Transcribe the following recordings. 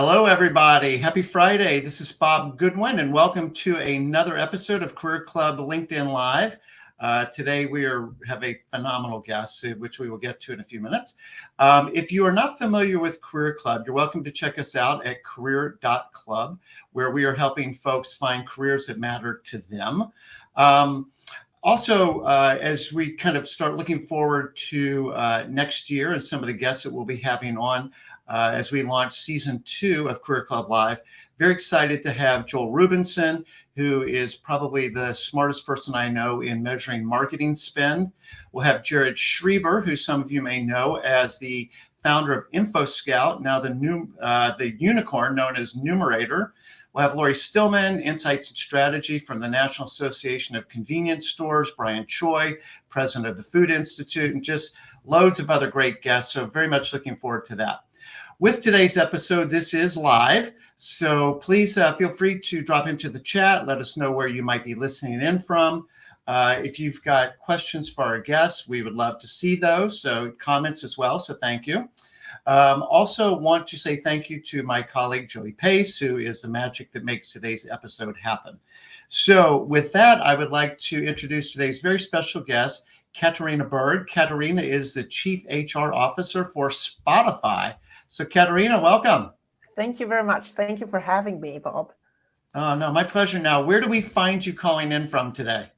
Hello, everybody. Happy Friday. This is Bob Goodwin, and welcome to another episode of Career Club LinkedIn Live. Today, we have a phenomenal guest, which we will get to in a few minutes. If you are not familiar with Career Club, you're welcome to check us out at career.club, where we are helping folks find careers that matter to them. Also, as we kind of start looking forward to next year and some of the guests that we'll be having on as we launch season 2 of Career Club Live, very excited to have Joel Rubinson, who is probably the smartest person I know in measuring marketing spend. We'll have Jared Schreiber, who some of you may know as the founder of InfoScout, now the unicorn known as Numerator. We'll have Lori Stillman, Insights and Strategy from the National Association of Convenience Stores, Brian Choi, president of the Food Institute, and just loads of other great guests. So very much looking forward to that. With today's episode, this is live, so please feel free to drop into the chat. Let us know where you might be listening in from. If you've got questions for our guests, we would love to see those, so comments as well, so thank you. Also want to say thank you to my colleague, Joey Pace, who is the magic that makes today's episode happen. So with that, I would like to introduce today's very special guest, Katarina Berg. Katarina is the Chief HR Officer for Spotify. So Katarina, welcome. Thank you very much. Thank you for having me, Bob. Oh, no, my pleasure. Now, where do we find you calling in from today?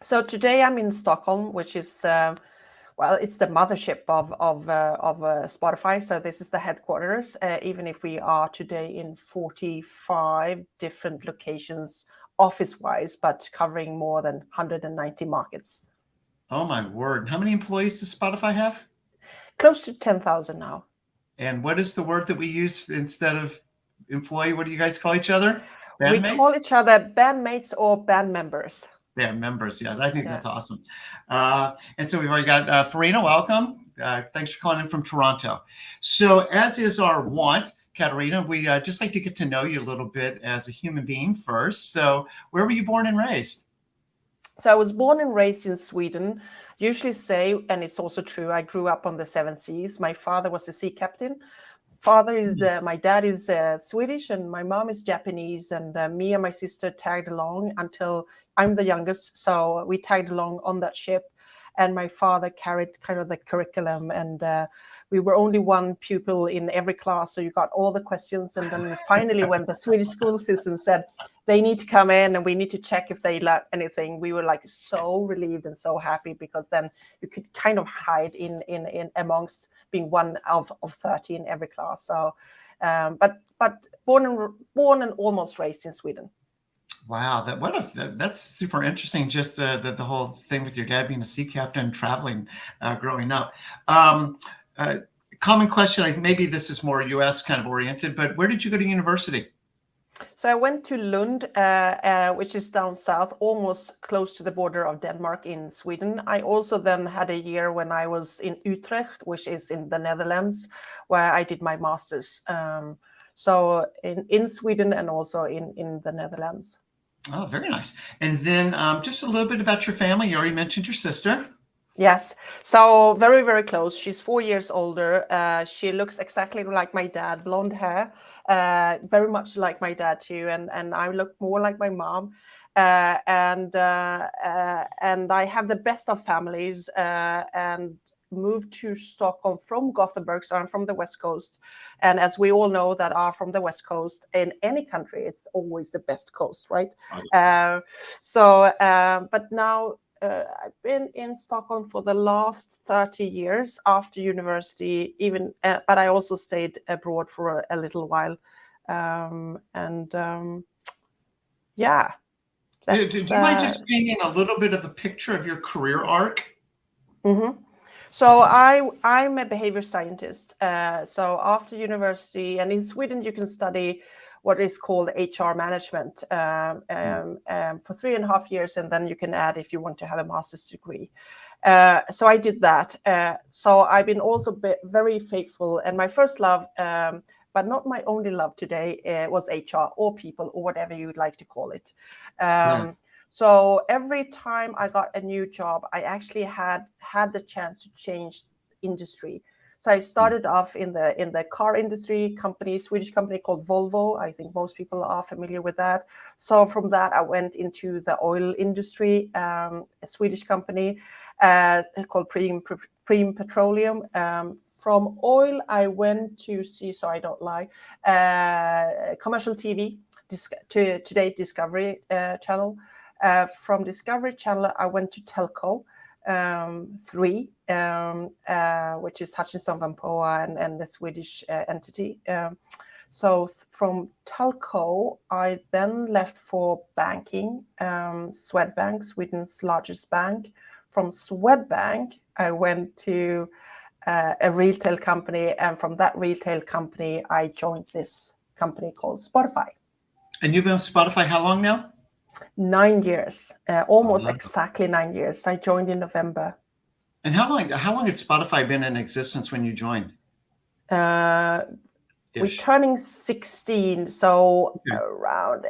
So today I'm in Stockholm, which is, it's the mothership of Spotify. So this is the headquarters, even if we are today in 45 different locations office-wise, but covering more than 190 markets. Oh, my word. How many employees does Spotify have? Close to 10,000 now. And what is the word that we use instead of employee? What do you guys call each other? Bandmates? We call each other bandmates or band members. Band members, yeah. I think that's awesome. And so we've already got Farina, welcome. Thanks for calling in from Toronto. So as is our wont, Katarina, we just like to get to know you a little bit as a human being first. So where were you born and raised? So I was born and raised in Sweden. Usually say, and it's also true, I grew up on the 7 seas. My father was a sea captain. My dad is Swedish and my mom is Japanese. And me and my sister tagged along until I'm the youngest. So we tagged along on that ship. And my father carried kind of the curriculum. And we were only one pupil in every class. So you got all the questions. And then finally, when the Swedish school system said they need to come in and we need to check if they learned anything, we were like so relieved and so happy, because then you could kind of hide in amongst being one of 30 in every class. So, but born and almost raised in Sweden. Wow, that's super interesting. Just the whole thing with your dad being a sea captain, traveling, growing up. Common question. I think maybe this is more U.S. kind of oriented, but where did you go to university? So I went to Lund, which is down south, almost close to the border of Denmark in Sweden. I also then had a year when I was in Utrecht, which is in the Netherlands, where I did my master's. So in Sweden and also in the Netherlands. Oh, very nice. And then just a little bit about your family. You already mentioned your sister. Yes. So very, very close. She's 4 years older. She looks exactly like my dad, blonde hair, very much like my dad too. And I look more like my mom. And I have the best of families and moved to Stockholm from Gothenburg. So I'm from the West Coast. And as we all know that are from the West Coast, in any country, it's always the best coast, right? But now, I've been in Stockholm for the last 30 years after university, but I also stayed abroad for a little while. Yeah. Do you mind just painting a little bit of a picture of your career arc? Mm-hmm. So I'm a behavior scientist. So after university, and in Sweden, you can study what is called HR management for 3.5 years, and then you can add if you want to have a master's degree. So I did that. So I've been also very faithful, and my first love, but not my only love today, was HR or people or whatever you would like to call it. So every time I got a new job, I actually had the chance to change industry. So I started off in the car industry company, Swedish company called Volvo. I think most people are familiar with that. So from that, I went into the oil industry, a Swedish company called Preem Petroleum. From oil, I went to see, so I don't lie, commercial TV, today Discovery Channel. From Discovery Channel, I went to Telco 3, which is Hutchison Wampoa and the Swedish entity. So from Telco, I then left for banking, Swedbank, Sweden's largest bank. From Swedbank, I went to a retail company, and from that retail company, I joined this company called Spotify. And you've been with Spotify how long now? 9 years, almost exactly 9 years. I joined in November. And how long had Spotify been in existence when you joined? We're turning 16, so around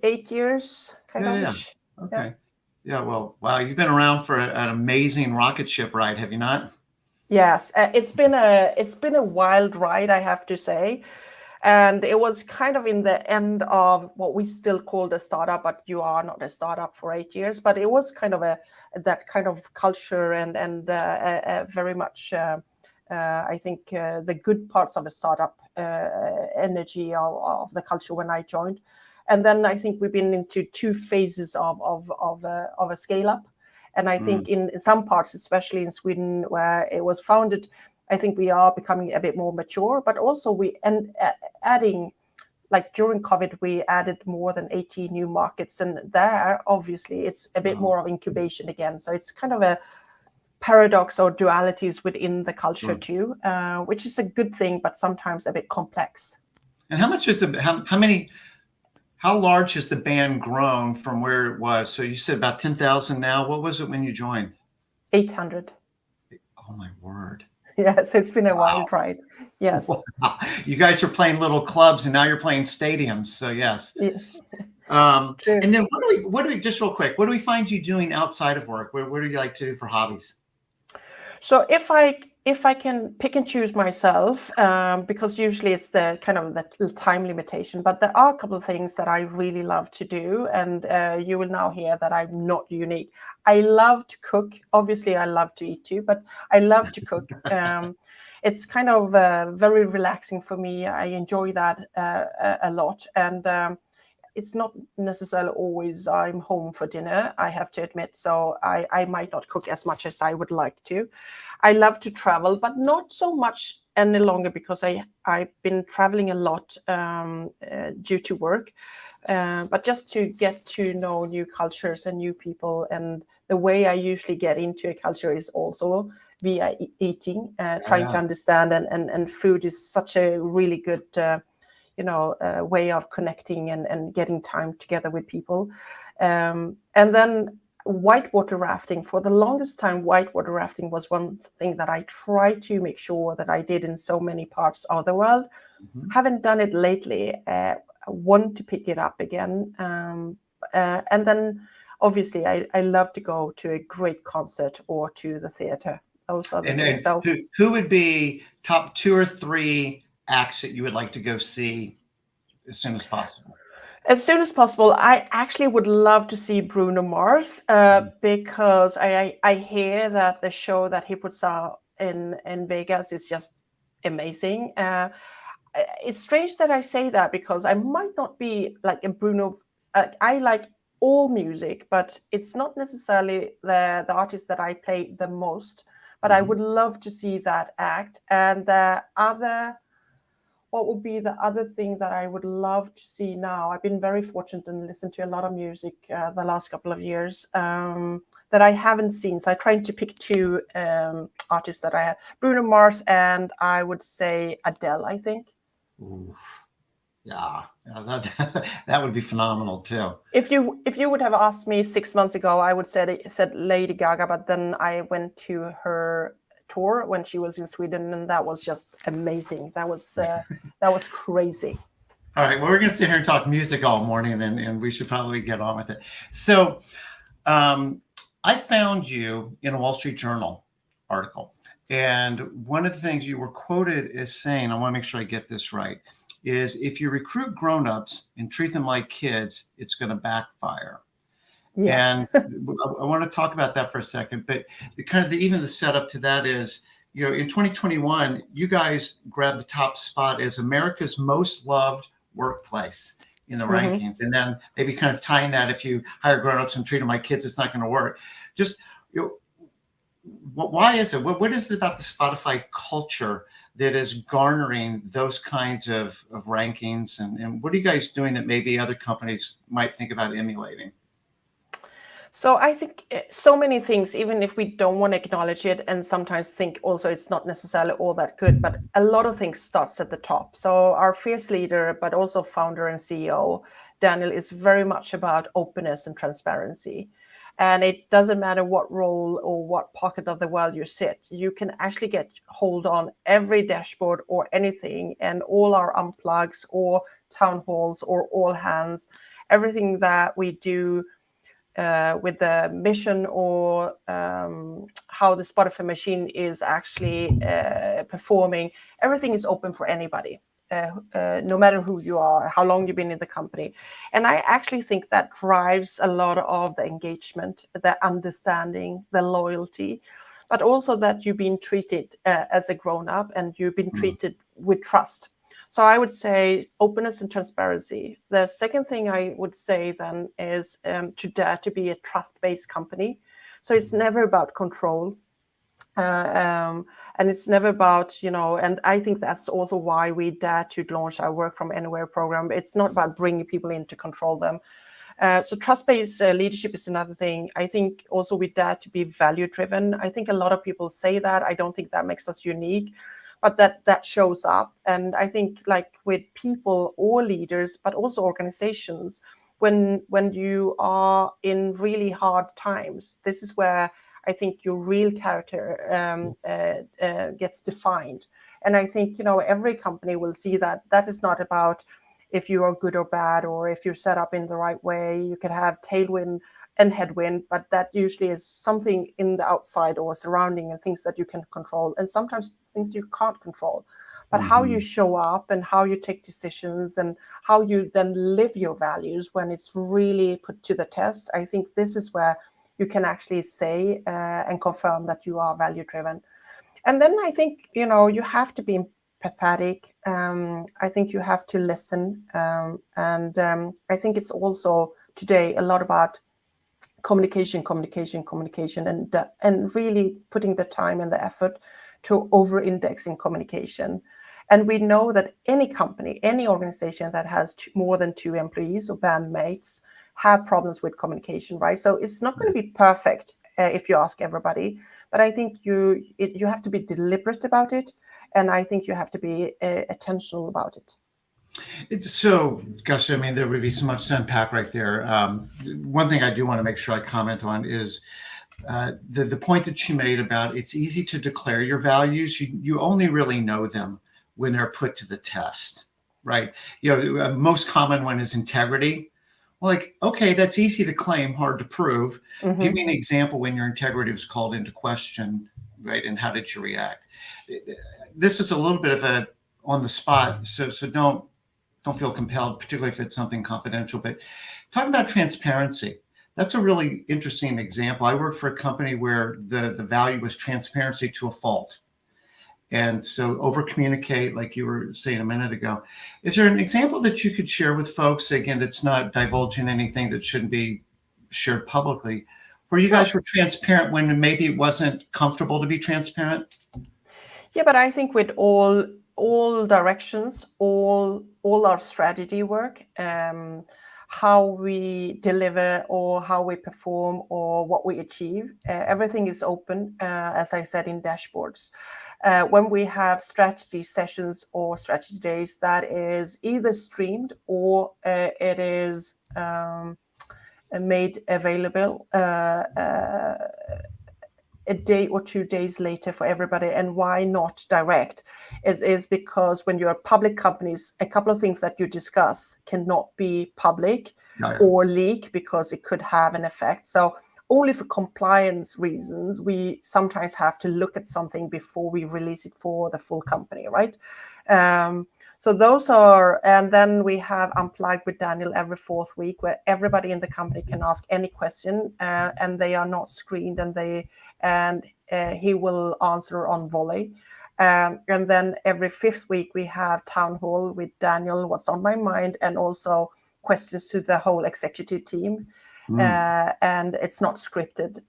eight years, kind of. Yeah. Okay. Yeah. Well, wow. You've been around for an amazing rocket ship ride, have you not? Yes, it's been a wild ride, I have to say. And it was kind of in the end of what we still called a startup, but you are not a startup for 8 years. But it was kind of that kind of culture and very much, I think, the good parts of a startup energy of the culture when I joined. And then I think we've been into 2 phases of a scale up. And I think in some parts, especially in Sweden, where it was founded, I think we are becoming a bit more mature, but also we adding, like during COVID, we added more than 80 new markets. And there, obviously, it's a bit more of incubation again. So it's kind of a paradox or dualities within the culture too, which is a good thing, but sometimes a bit complex. And how much is how large has the band grown from where it was? So you said about 10,000 now. What was it when you joined? 800. Oh my word. Yes, it's been a wild ride. Yes. Wow. You guys are playing little clubs and now you're playing stadiums. So yes. And then what do we just real quick, what do we find you doing outside of work? What do you like to do for hobbies? So if I can pick and choose myself, because usually it's the kind of the time limitation, but there are a couple of things that I really love to do, and you will now hear that I'm not unique. I love to cook. Obviously, I love to eat too, but I love to cook. It's kind of very relaxing for me. I enjoy that a lot, and it's not necessarily always I'm home for dinner, I have to admit. So I might not cook as much as I would like to. I love to travel, but not so much any longer because I've been traveling a lot due to work. But just to get to know new cultures and new people. And the way I usually get into a culture is also via eating, trying to understand. And food is such a really good way of connecting and getting time together with people. And then whitewater rafting. For the longest time, whitewater rafting was one thing that I tried to make sure that I did in so many parts of the world. Haven't done it lately. I want to pick it up again. And then obviously I love to go to a great concert or to the theater. Those are the things. So who would be top 2 or 3 acts that you would like to go see as soon as possible? As soon as possible. I actually would love to see Bruno Mars because I hear that the show that he puts out in Vegas is just amazing. It's strange that I say that because I might not be like a Bruno. I like all music, but it's not necessarily the artist that I play the most. But I would love to see that act. And what would be the other thing that I would love to see now? I've been very fortunate and listened to a lot of music the last couple of years that I haven't seen. So I tried to pick 2 artists that I have: Bruno Mars and I would say Adele, I think. Ooh. Yeah, that would be phenomenal too. If you would have asked me 6 months ago, I would said Lady Gaga, but then I went to her tour when she was in Sweden, and that was just amazing. That was crazy. All right, well, we're going to sit here and talk music all morning, and we should probably get on with it. So I found you in a Wall Street Journal article, And one of the things you were quoted as saying, I want to make sure I get this right, is if you recruit grown-ups and treat them like kids, it's going to backfire. Yes. And I want to talk about that for a second, but even the setup to that is, in 2021, you guys grabbed the top spot as America's most loved workplace in the rankings. And then maybe kind of tying that, if you hire grown-ups and treat them like kids, it's not going to work. Just, why is it? What is it about the Spotify culture that is garnering those kinds of rankings? And what are you guys doing that maybe other companies might think about emulating? So I think so many things, even if we don't want to acknowledge it, and sometimes think also it's not necessarily all that good, but a lot of things starts at the top. So our fierce leader, but also founder and CEO, Daniel, is very much about openness and transparency. And it doesn't matter what role or what pocket of the world you sit, you can actually get hold on every dashboard or anything, and all our unplugs or town halls or all hands, everything that we do with the mission or how the Spotify machine is actually performing. Everything is open for anybody, no matter who you are, how long you've been in the company. And I actually think that drives a lot of the engagement, the understanding, the loyalty, but also that you've been treated as a grown-up and you've been treated with trust. So I would say openness and transparency. The second thing I would say then is to dare to be a trust-based company. So it's never about control. And it's never about, and I think that's also why we dare to launch our Work From Anywhere program. It's not about bringing people in to control them. So trust-based leadership is another thing. I think also we dare to be value-driven. I think a lot of people say that. I don't think that makes us unique, but that shows up. And I think like with people or leaders, but also organizations, when you are in really hard times, this is where I think your real character gets defined. And I think, every company will see that is not about if you are good or bad, or if you're set up in the right way. You can have tailwind and headwind, but that usually is something in the outside or surrounding and things that you can control, and sometimes things you can't control. But how you show up and how you take decisions and how you then live your values when it's really put to the test, I think this is where you can actually say and confirm that you are value driven. And then I think, you have to be empathetic. I think you have to listen. And I think it's also today a lot about communication, and really putting the time and the effort to over-index in communication. And we know that any company, any organization that has more than 2 employees or bandmates have problems with communication, right? So it's not going to be perfect if you ask everybody, but I think you have to be deliberate about it, and I think you have to be attentional about it. It's so, gosh, I mean, there would be so much to unpack right there. One thing I do want to make sure I comment on is the point that you made about it's easy to declare your values. You only really know them when they're put to the test, right? Most common one is integrity. Well, like, okay, that's easy to claim, hard to prove. Give me an example when your integrity was called into question, right? And how did you react? This is a little bit of a on the spot, so don't feel compelled, particularly if it's something confidential. But talking about transparency, that's a really interesting example. I worked for a company where the value was transparency to a fault. And so over communicate, like you were saying a minute ago. Is there an example that you could share with folks, again, that's not divulging anything that shouldn't be shared publicly, where you guys were transparent when maybe it wasn't comfortable to be transparent? Yeah, but I think with all directions, all our strategy work, how we deliver or how we perform or what we achieve, everything is open, as I said, in dashboards. When we have strategy sessions or strategy days, that is either streamed or it is made available a day or 2 days later for everybody. And why not direct? It is because when you're public companies, a couple of things that you discuss cannot be public or leak because it could have an effect. So only for compliance reasons, we sometimes have to look at something before we release it for the full company, right? So those are, and then we have Unplugged with Daniel every fourth week, where everybody in the company can ask any question, and they are not screened, and he will answer on volley. And then every fifth week we have Town Hall with Daniel, What's on My Mind, and also questions to the whole executive team. And it's not scripted.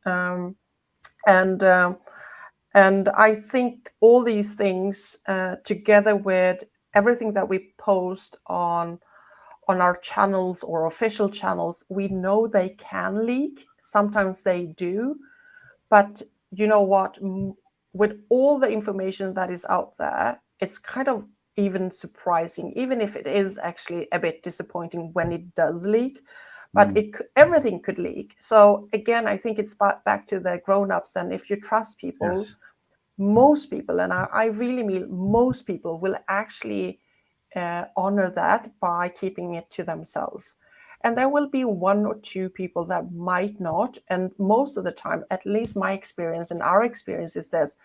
And I think all these things, together with everything that we post on our channels or official channels, we know they can leak. Sometimes they do. But you know what? With all the information that is out there, it's kind of even surprising, even if it is actually a bit disappointing when it does leak. But everything could leak. So again, I think it's back to the grown-ups. And if you trust people, Yes. most people, and I really mean most people, will actually honor that by keeping it to themselves. And there will be one or two people that might not. And most of the time, at least my experience and our experience is this,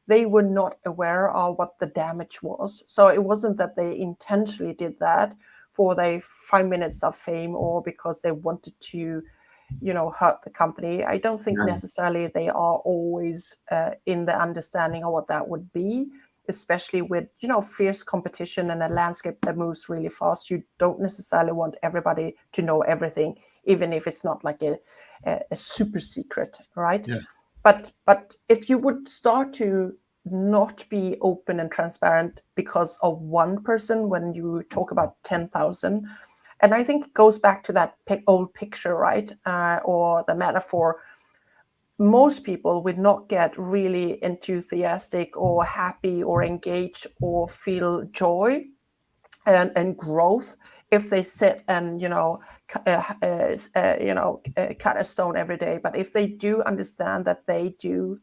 they were not aware of what the damage was. So it wasn't that they intentionally did that for their 5 minutes of fame or because they wanted to, hurt the company. I don't think necessarily they are always in the understanding of what that would be, especially with, fierce competition and a landscape that moves really fast. You don't necessarily want everybody to know everything, even if it's not like a super secret, right? Yes. But if you would start to not be open and transparent because of one person when you talk about 10,000, and I think it goes back to that old picture, right? Or the metaphor. Most people would not get really enthusiastic or happy or engaged or feel joy and growth if they sit and cut a stone every day. But if they do understand that they do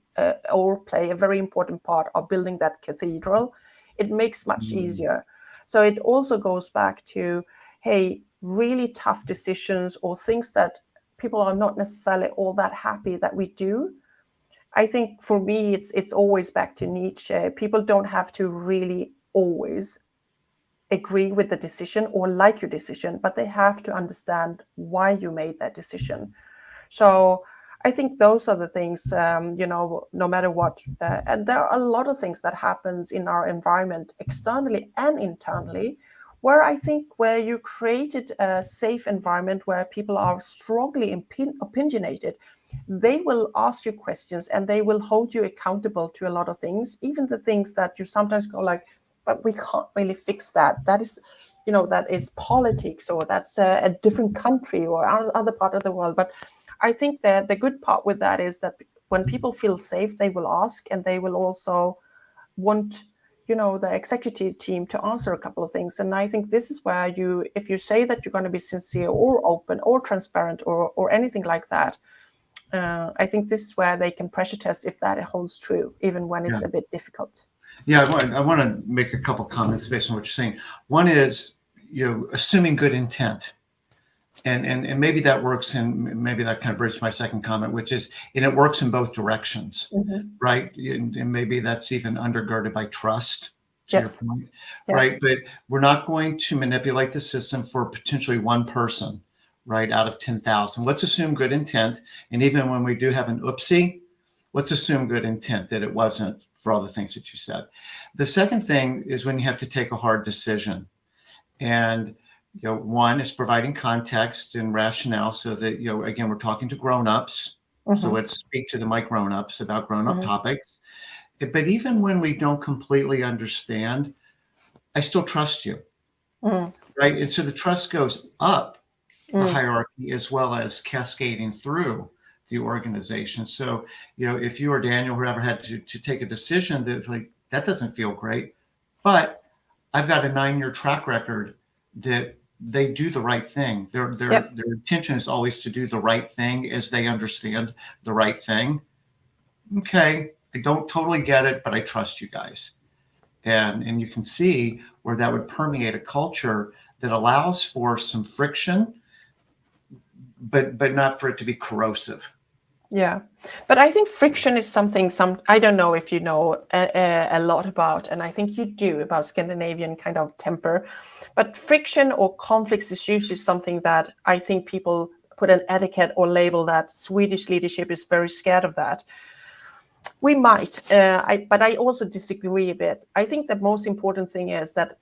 or play a very important part of building that cathedral, it makes much easier. So it also goes back to, hey, really tough decisions or things that people are not necessarily all that happy that we do. I think for me, it's always back to Nietzsche. People don't have to really always agree with the decision or like your decision, but they have to understand why you made that decision. So I think those are the things, no matter what. And there are a lot of things that happens in our environment, externally and internally, where I think where you created a safe environment where people are strongly opinionated, they will ask you questions and they will hold you accountable to a lot of things, even the things that you sometimes go like, but we can't really fix that. That is, that is politics, or that's a different country or other part of the world. But I think that the good part with that is that when people feel safe, they will ask, and they will also want, the executive team to answer a couple of things. And I think this is where if you say that you're going to be sincere or open or transparent or anything like that, I think this is where they can pressure test if that holds true, even when it's a bit difficult. Yeah, I want to make a couple comments based on what you're saying. One is, assuming good intent. And maybe that works, and maybe that kind of bridges my second comment, which is, and it works in both directions, right? And maybe that's even undergirded by trust, to your point, right? But we're not going to manipulate the system for potentially one person, right, out of 10,000. Let's assume good intent. And even when we do have an oopsie, let's assume good intent, that it wasn't for all the things that you said. The second thing is when you have to take a hard decision. And one is providing context and rationale so that, again, we're talking to grown-ups. So let's speak to the mic grown-ups about grown-up topics. But even when we don't completely understand, I still trust you, right? And so the trust goes up the hierarchy as well as cascading through the organization. So, if you or Daniel, whoever had to take a decision that's like, that doesn't feel great, but I've got a 9-year track record that they do the right thing. Their intention is always to do the right thing as they understand the right thing. Okay, I don't totally get it, but I trust you guys. And you can see where that would permeate a culture that allows for some friction, but not for it to be corrosive. Yeah, but I think friction is something. I don't know if you know a lot about, and I think you do, about Scandinavian kind of temper. But friction or conflicts is usually something that I think people put an etiquette or label that Swedish leadership is very scared of that. We might, but I also disagree a bit. I think the most important thing is that,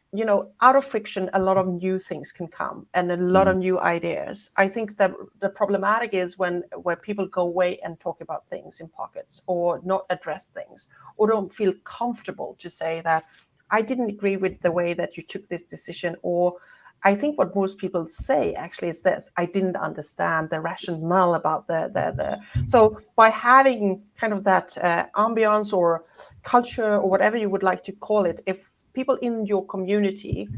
out of friction, a lot of new things can come and a lot of new ideas. I think that the problematic is where people go away and talk about things in pockets or not address things or don't feel comfortable to say that I didn't agree with the way that you took this decision, or I think what most people say actually is this: I didn't understand the rationale about the. So by having kind of that ambiance or culture or whatever you would like to call it, if people in your community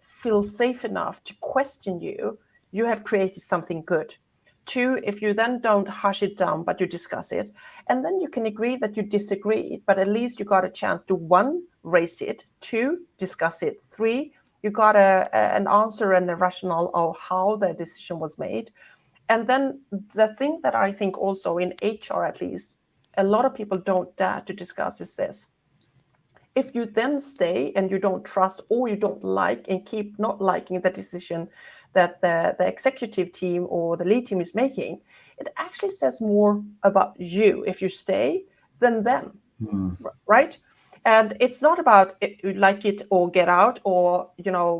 feel safe enough to question you, you have created something good. Two, if you then don't hush it down, but you discuss it, and then you can agree that you disagree, but at least you got a chance to, one, raise it, two, discuss it, three, you got an answer and a rationale of how the decision was made. And then the thing that I think also in HR, at least, a lot of people don't dare to discuss is this: if you then stay and you don't trust or you don't like and keep not liking the decision that the executive team or the lead team is making, it actually says more about you if you stay than them, right? And it's not about you like it or get out, or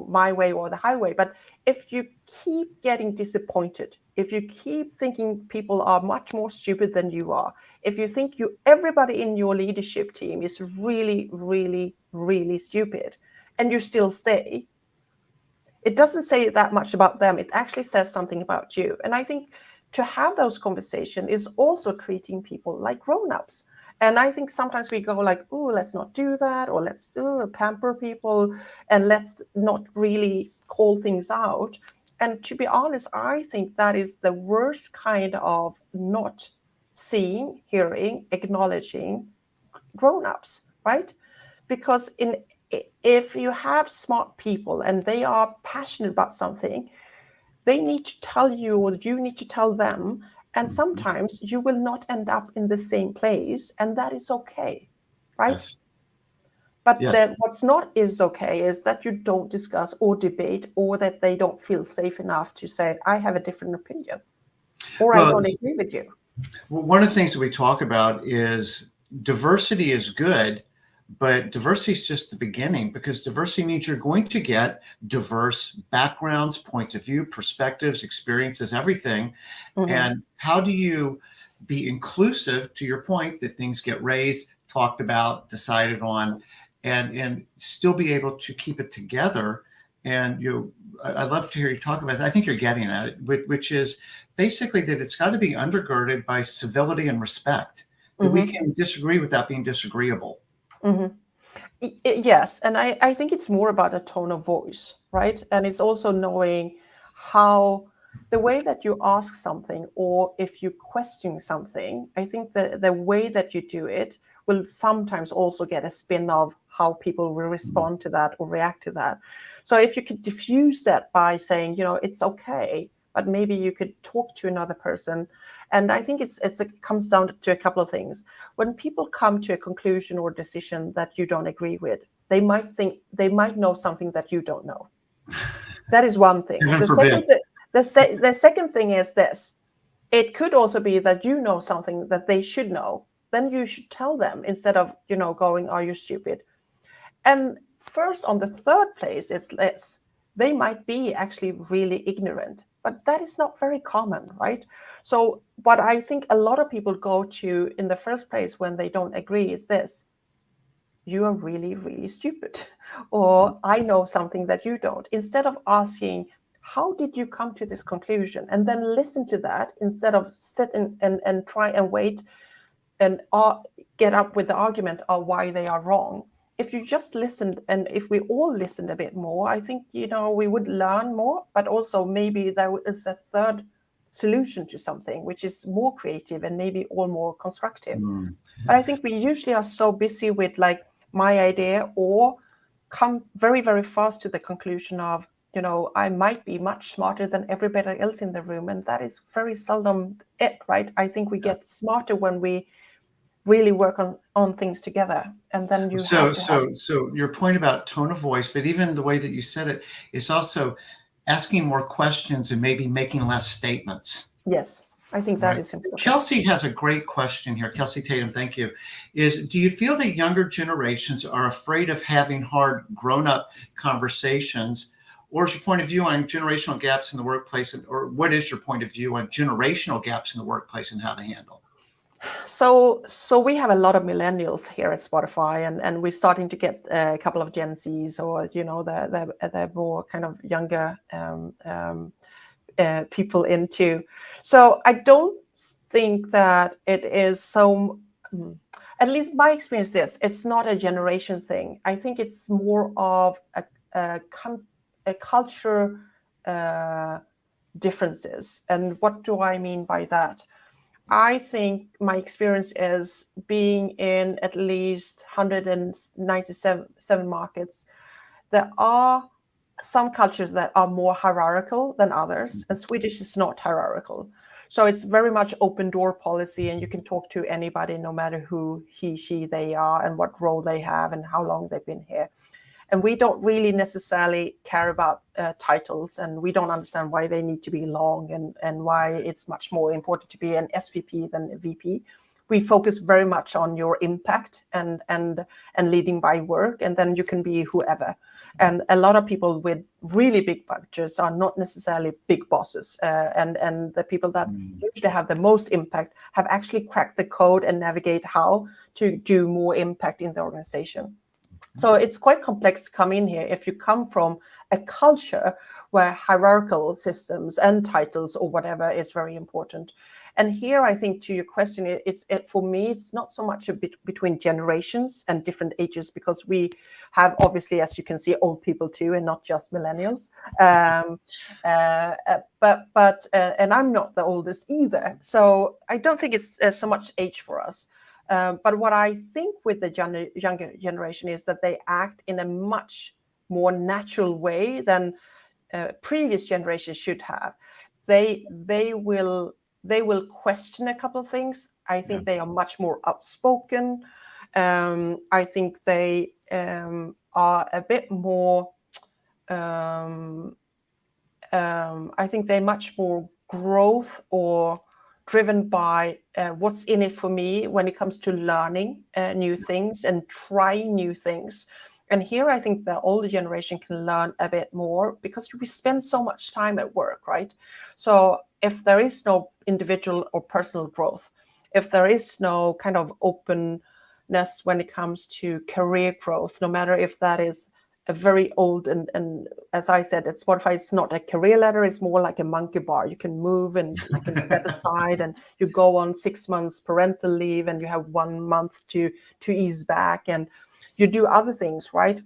my way or the highway. But if you keep getting disappointed, if you keep thinking people are much more stupid than you are, if you think everybody in your leadership team is really, really, really stupid, and you still stay, it doesn't say that much about them. It actually says something about you. And I think to have those conversations is also treating people like grown-ups. And I think sometimes we go like, oh, let's not do that, or let's pamper people, and let's not really call things out. And to be honest, I think that is the worst kind of not seeing, hearing, acknowledging grown-ups, right? Because if you have smart people and they are passionate about something, they need to tell you, or you need to tell them. And sometimes you will not end up in the same place, and that is okay, right? Yes. But Yes. what's not is okay is that you don't discuss or debate, or that they don't feel safe enough to say, I have a different opinion, or I don't agree with you. Well, one of the things that we talk about is diversity is good, but diversity is just the beginning, because diversity means you're going to get diverse backgrounds, points of view, perspectives, experiences, everything. And how do you be inclusive, to your point, that things get raised, talked about, decided on, and still be able to keep it together? And I'd love to hear you talk about that. I think you're getting at it, which is basically that it's got to be undergirded by civility and respect, that we can disagree without being disagreeable. Yes, and I think it's more about a tone of voice, right? And it's also knowing how the way that you ask something, or if you question something, I think the way that you do it will sometimes also get a spin of how people will respond to that or react to that. So if you could diffuse that by saying, it's okay, but maybe you could talk to another person. And I think it comes down to a couple of things. When people come to a conclusion or decision that you don't agree with, they might know something that you don't know. That is one thing. Heaven The forbid. second thing is this: it could also be that you know something that they should know. Then you should tell them, instead of going, "Are you stupid?" And first, on the third place is this: they might be actually really ignorant, but that is not very common, right? So what I think a lot of people go to in the first place when they don't agree is this: you are really, really stupid, or I know something that you don't. Instead of asking, how did you come to this conclusion? And then listen to that, instead of sit and try and wait and get up with the argument of why they are wrong. If you just listened, and if we all listened a bit more, I think, we would learn more, but also maybe there is a third solution to something, which is more creative and maybe all more constructive. But I think we usually are so busy with like my idea, or come very, very fast to the conclusion of, I might be much smarter than everybody else in the room, and that is very seldom it, right? I think we get smarter when we really work on things together, and then you have to have. So your point about tone of voice, but even the way that you said it is also asking more questions and maybe making less statements. Yes, I think that is important. Kelsey has a great question here. Kelsey Tatum, thank you. Do you feel that younger generations are afraid of having hard grown-up conversations? Or is your point of view on generational gaps in the workplace, or what is your point of view on generational gaps in the workplace and how to handle? So we have a lot of millennials here at Spotify, and we're starting to get a couple of Gen Zs, or the more kind of younger people into. So I don't think that it is so. At least my experience is it's not a generation thing. I think it's more of a culture differences. And what do I mean by that? I think my experience is being in at least 197 markets. There are some cultures that are more hierarchical than others, and Swedish is not hierarchical. So it's very much open door policy, and you can talk to anybody no matter who he, she, they are, and what role they have, and how long they've been here. And we don't really necessarily care about titles, and we don't understand why they need to be long, and why it's much more important to be an SVP than a VP. We focus very much on your impact and leading by work, and then you can be whoever. And a lot of people with really big budgets are not necessarily big bosses, and the people that usually have the most impact have actually cracked the code and navigate how to do more impact in the organization. So it's quite complex to come in here if you come from a culture where hierarchical systems and titles or whatever is very important. And here, I think, to your question, for me, it's not so much a bit between generations and different ages, because we have, obviously, as you can see, old people too, and not just millennials. And I'm not the oldest either, so I don't think it's so much age for us. But what I think with the younger generation is that they act in a much more natural way than previous generations should have. They will question a couple of things. I think they are much more outspoken. I think they are a bit more. I think they're much more growth or driven by what's in it for me when it comes to learning new things and trying new things. And here I think the older generation can learn a bit more, because we spend so much time at work, right? So if there is no individual or personal growth, if there is no kind of openness when it comes to career growth, no matter if that is a very old, and as I said, at Spotify, it's not a career ladder, it's more like a monkey bar. You can move and you can step aside, and you go on 6 months parental leave, and you have 1 month to ease back, and you do other things, right?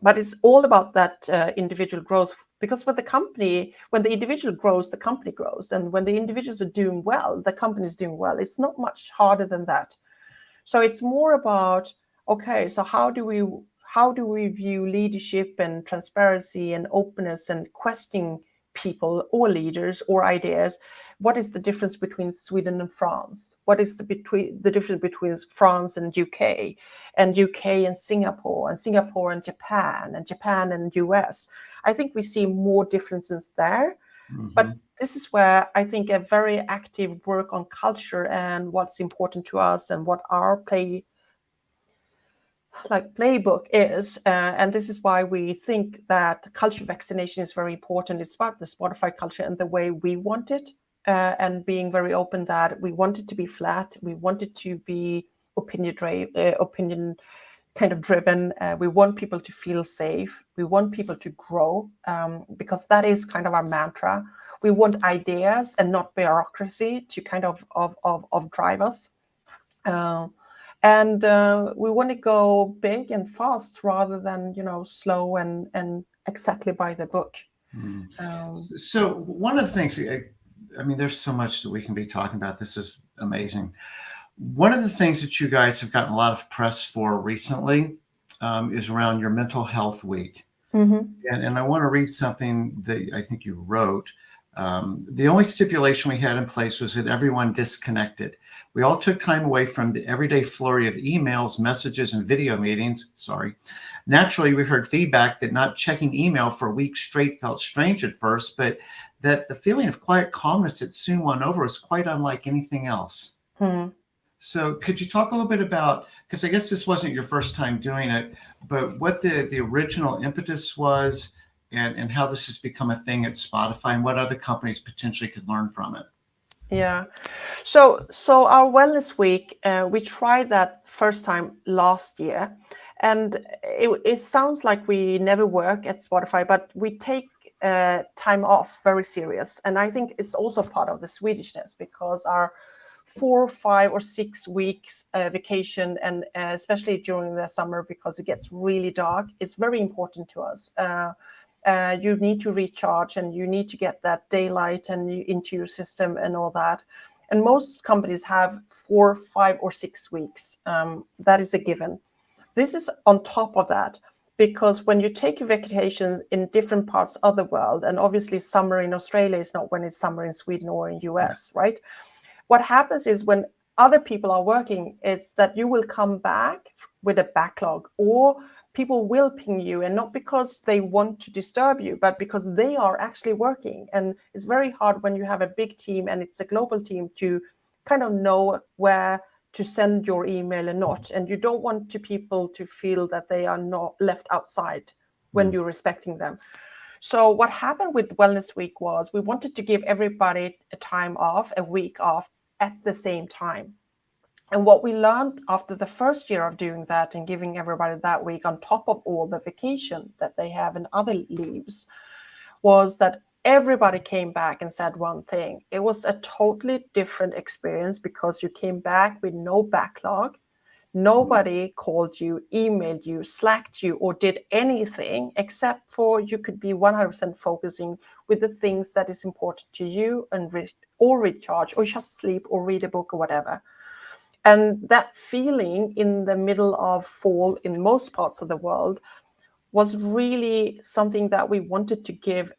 But it's all about that individual growth, because with the company, when the individual grows, the company grows. And when the individuals are doing well, the company is doing well. It's not much harder than that. So it's more about, okay, so how do we view leadership and transparency and openness and questioning people or leaders or ideas? What is the difference between Sweden and France? What is the difference between France and UK and Singapore and Japan and US? I think we see more differences there. But this is where I think a very active work on culture and what's important to us and what our playbook is, and this is why we think that culture vaccination is very important. It's about the Spotify culture and the way we want it, and being very open that we want it to be flat. We want it to be opinion kind of driven. We want people to feel safe. We want people to grow, because that is kind of our mantra. We want ideas and not bureaucracy to kind of drive us. And we want to go big and fast rather than, slow and exactly by the book. So one of the things, I mean, there's so much that we can be talking about. This is amazing. One of the things that you guys have gotten a lot of press for recently is around your mental health week. Mm-hmm. And I want to read something that I think you wrote. The only stipulation we had in place was that everyone disconnected. We all took time away from the everyday flurry of emails, messages, and video meetings. Sorry. Naturally, we heard feedback that not checking email for a week straight felt strange at first, but that the feeling of quiet calmness that soon won over was quite unlike anything else. Hmm. So could you talk a little bit about, because I guess this wasn't your first time doing it, but what the original impetus was, and how this has become a thing at Spotify, and what other companies potentially could learn from it? Yeah. So our wellness week, we tried that first time last year, and it sounds like we never work at Spotify, but we take time off very serious. And I think it's also part of the Swedishness, because our 4, 5, or 6 weeks vacation, and especially during the summer, because it gets really dark, it's very important to us. You need to recharge, and you need to get that daylight and into your system and all that. And most companies have 4, 5, or 6 weeks. That is a given. This is on top of that, because when you take your vacations in different parts of the world, and obviously summer in Australia is not when it's summer in Sweden or in US, right? What happens is when other people are working, it's that you will come back with a backlog, or people will ping you, and not because they want to disturb you, but because they are actually working. And it's very hard when you have a big team and it's a global team to kind of know where to send your email and not. And you don't want people to feel that they are not left outside when you're respecting them. So what happened with Wellness Week was we wanted to give everybody a time off, a week off at the same time. And what we learned after the first year of doing that and giving everybody that week on top of all the vacation that they have and other leaves was that everybody came back and said one thing. It was a totally different experience, because you came back with no backlog. Nobody called you, emailed you, slacked you, or did anything except for you could be 100% focusing with the things that is important to you, and or recharge, or just sleep, or read a book, or whatever. And that feeling in the middle of fall in most parts of the world was really something that we wanted to give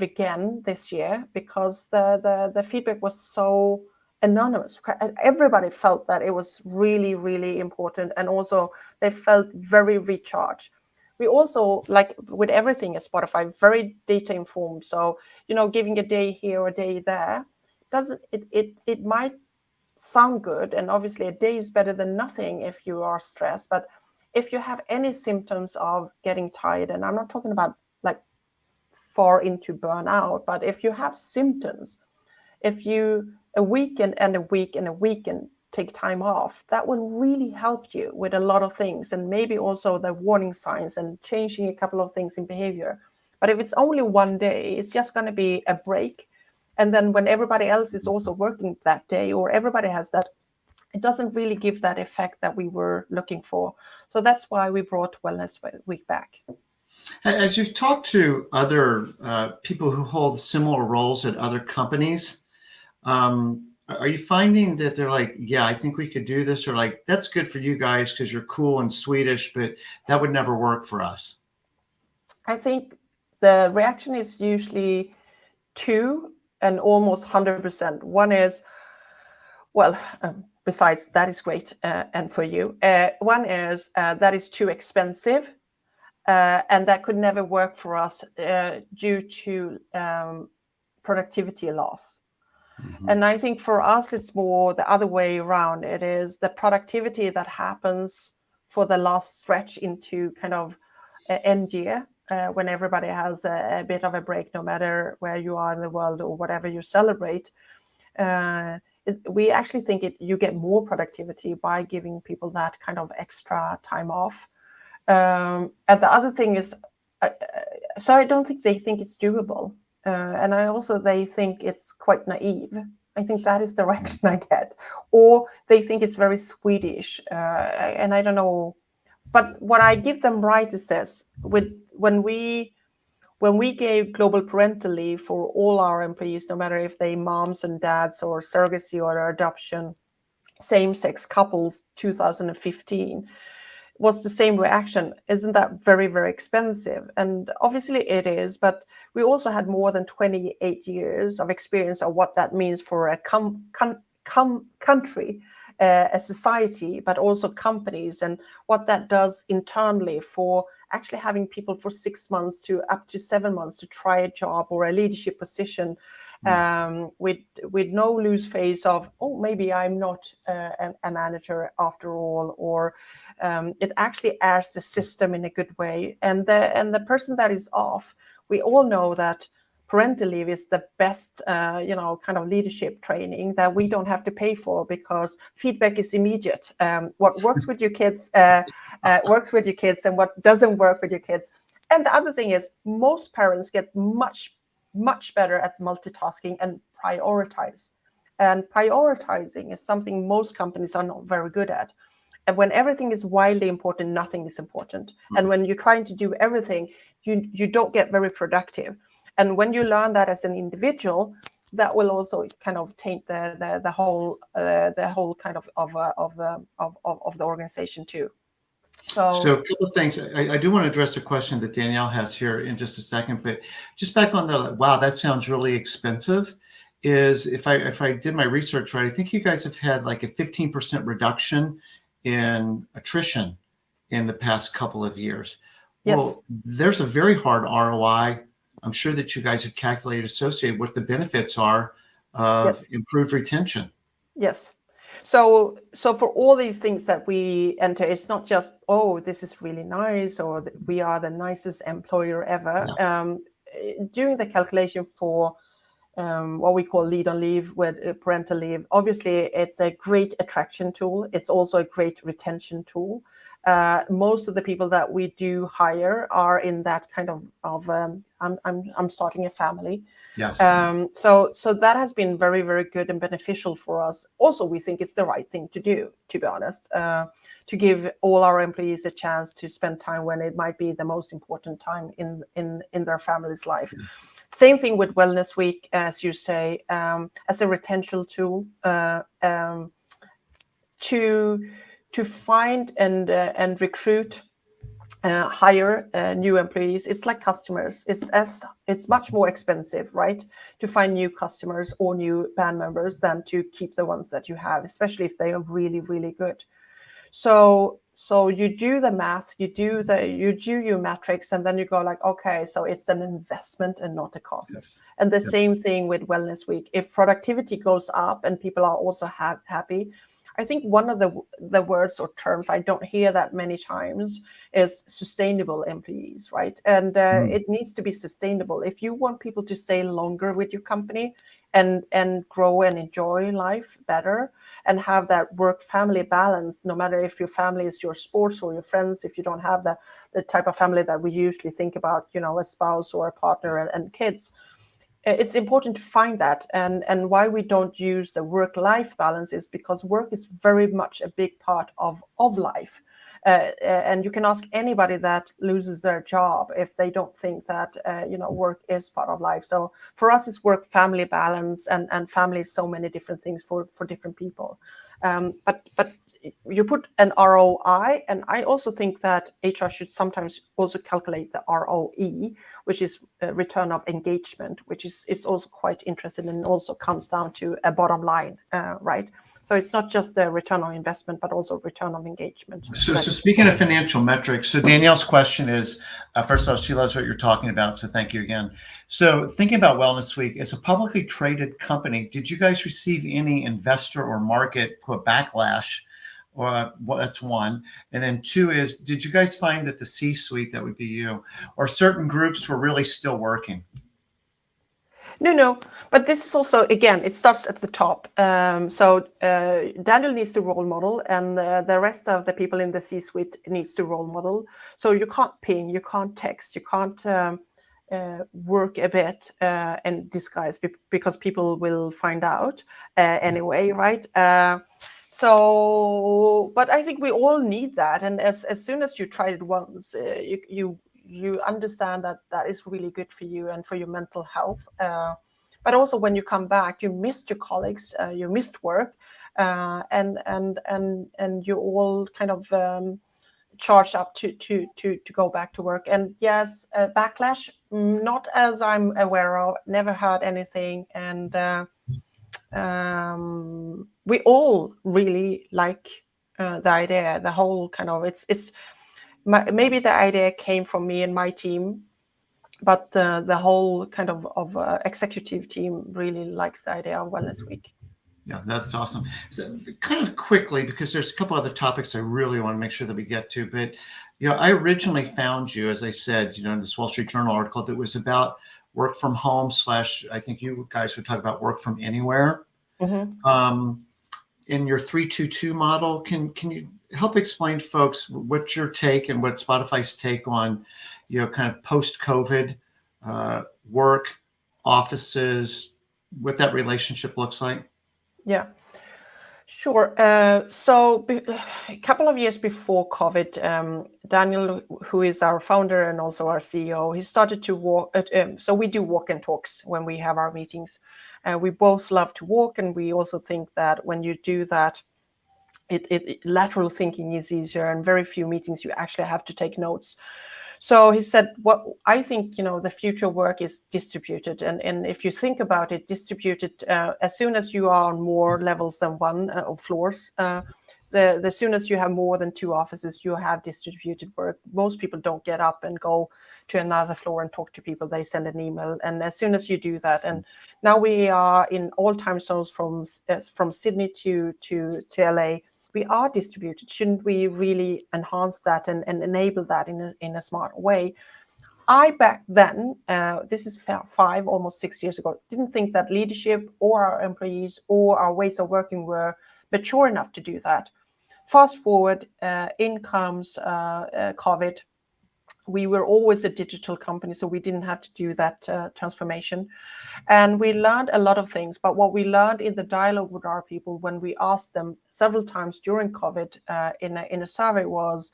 again this year, because the feedback was so anonymous. Everybody felt that it was really, really important, and also they felt very recharged. We also, like with everything at Spotify, very data informed. So, giving a day here or a day there doesn't it might sound good, and obviously a day is better than nothing if you are stressed, but if you have any symptoms of getting tired, and I'm not talking about like far into burnout, but if you have symptoms, if you a weekend and a week and a weekend take time off, that will really help you with a lot of things, and maybe also the warning signs and changing a couple of things in behavior. But if it's only one day, it's just going to be a break. And then when everybody else is also working that day, or everybody has that, it doesn't really give that effect that we were looking for. So that's why we brought Wellness Week back. As you've talked to other people who hold similar roles at other companies, are you finding that they're like, yeah, I think we could do this, or like, that's good for you guys because you're cool and Swedish, but that would never work for us? I think the reaction is usually 2 and almost 100%. One is, well, besides that is great, and for you. One is that is too expensive, and that could never work for us due to productivity loss. And I think for us, it's more the other way around. It is the productivity that happens for the last stretch into kind of end year, when everybody has a bit of a break, no matter where you are in the world or whatever you celebrate. We actually think you get more productivity by giving people that kind of extra time off. And the other thing is, so I don't think they think it's doable. And they think it's quite naive. I think that is the reaction I get. Or they think it's very Swedish. And I don't know. But what I give them right is this. When we gave global parental leave for all our employees, no matter if they moms and dads or surrogacy or adoption, same-sex couples, 2015, was the same reaction. Isn't that very, very expensive? And obviously it is, but we also had more than 28 years of experience of what that means for a country, a society, but also companies, and what that does internally for actually having people for 6 months to up to 7 months to try a job or a leadership position, with no loose face of, oh, maybe I'm not a manager after all, or it actually airs the system in a good way. And the person that is off, we all know that parental leave is the best, kind of leadership training that we don't have to pay for, because feedback is immediate. What works with your kids works with your kids, and what doesn't work with your kids. And the other thing is, most parents get much better at multitasking and prioritize. And prioritizing is something most companies are not very good at. And when everything is wildly important, nothing is important. And when you're trying to do everything, you don't get very productive. And when you learn that as an individual, that will also kind of taint the whole kind of the organization too. So a couple of things. I do want to address a question that Danielle has here in just a second, but just back on the, wow, that sounds really expensive. Is if I did my research right, I think you guys have had like a 15% reduction in attrition in the past couple of years. Yes. Well, there's a very hard ROI. I'm sure that you guys have calculated associated what the benefits are of Yes. improved retention. Yes. So for all these things that we enter, it's not just, oh, this is really nice, or we are the nicest employer ever. Yeah. Doing the calculation for what we call lead on leave with parental leave, obviously it's a great attraction tool. It's also a great retention tool. Most of the people that we do hire are in that kind of I'm starting a family. Yes. So that has been very, very good and beneficial for us. Also, we think it's the right thing to do, to be honest, to give all our employees a chance to spend time when it might be the most important time in their family's life. Yes. Same thing with Wellness Week, as you say, as a retention tool, to find and recruit, hire new employees. It's like customers. It's much more expensive, right, to find new customers or new band members than to keep the ones that you have, especially if they are really, really good. So you do the math, you do your metrics, and then you go like, okay, so it's an investment and not a cost. Yes. And the same thing with Wellness Week. If productivity goes up and people are also happy, I think one of the words or terms I don't hear that many times is sustainable employees, right? And it needs to be sustainable. If you want people to stay longer with your company and grow and enjoy life better and have that work-family balance, no matter if your family is your sports or your friends, if you don't have the type of family that we usually think about, a spouse or a partner and kids, it's important to find that. And why we don't use the work-life balance is because work is very much a big part of life. And you can ask anybody that loses their job if they don't think that, work is part of life. So for us, it's work-family balance, and family is so many different things for different people. But you put an ROI, and I also think that HR should sometimes also calculate the ROE, which is return of engagement, which is it's also quite interesting and also comes down to a bottom line, right? So it's not just the return on investment, but also return on engagement. So speaking of financial metrics, so Danielle's question is, first of all, she loves what you're talking about, so thank you again. So thinking about Wellness Week, as a publicly traded company, did you guys receive any investor or market backlash? Or that's one. And then two is, did you guys find that the C-suite, that would be you, or certain groups were really still working? No, but this is also, again, it starts at the top. So Daniel needs to role model, and the rest of the people in the C-suite needs to role model. So you can't ping, you can't text, you can't work a bit and disguise, because people will find out anyway, right? But I think we all need that, and as soon as you try it once, you understand that is really good for you and for your mental health. But also when you come back, you missed your colleagues, you missed work, and you all kind of charged up to go back to work. And yes, backlash, not as I'm aware of, never heard anything. And we all really like the idea, the whole kind of, maybe the idea came from me and my team, but the whole kind of executive team really likes the idea of Wellness Week. Yeah, that's awesome. So kind of quickly, because there's a couple other topics I really want to make sure that we get to, but I originally found you, as I said, in this Wall Street Journal article that was about work from home / I think you guys would talk about work from anywhere. Mm-hmm. In your 3-2-2 model, can you help explain to folks what's your take and what Spotify's take on, kind of post-COVID work, offices, what that relationship looks like? Yeah, sure. So a couple of years before COVID, Daniel, who is our founder and also our CEO, he started to walk. So we do walk and talks when we have our meetings. We both love to walk, and we also think that when you do that, lateral thinking is easier, and very few meetings you actually have to take notes. So he said, what I think, the future work is distributed. And if you think about it, distributed, as soon as you are on more levels than one or floors, the soon as you have more than 2 offices, you have distributed work. Most people don't get up and go to another floor and talk to people. They send an email. And as soon as you do that, and now we are in all time zones from Sydney to LA, we are distributed. Shouldn't we really enhance that and enable that in a smart way? I back then, this is 5, almost 6 years ago, didn't think that leadership or our employees or our ways of working were mature enough to do that. Fast forward, in comes COVID. We were always a digital company, so we didn't have to do that transformation. And we learned a lot of things. But what we learned in the dialogue with our people when we asked them several times during COVID in a survey was,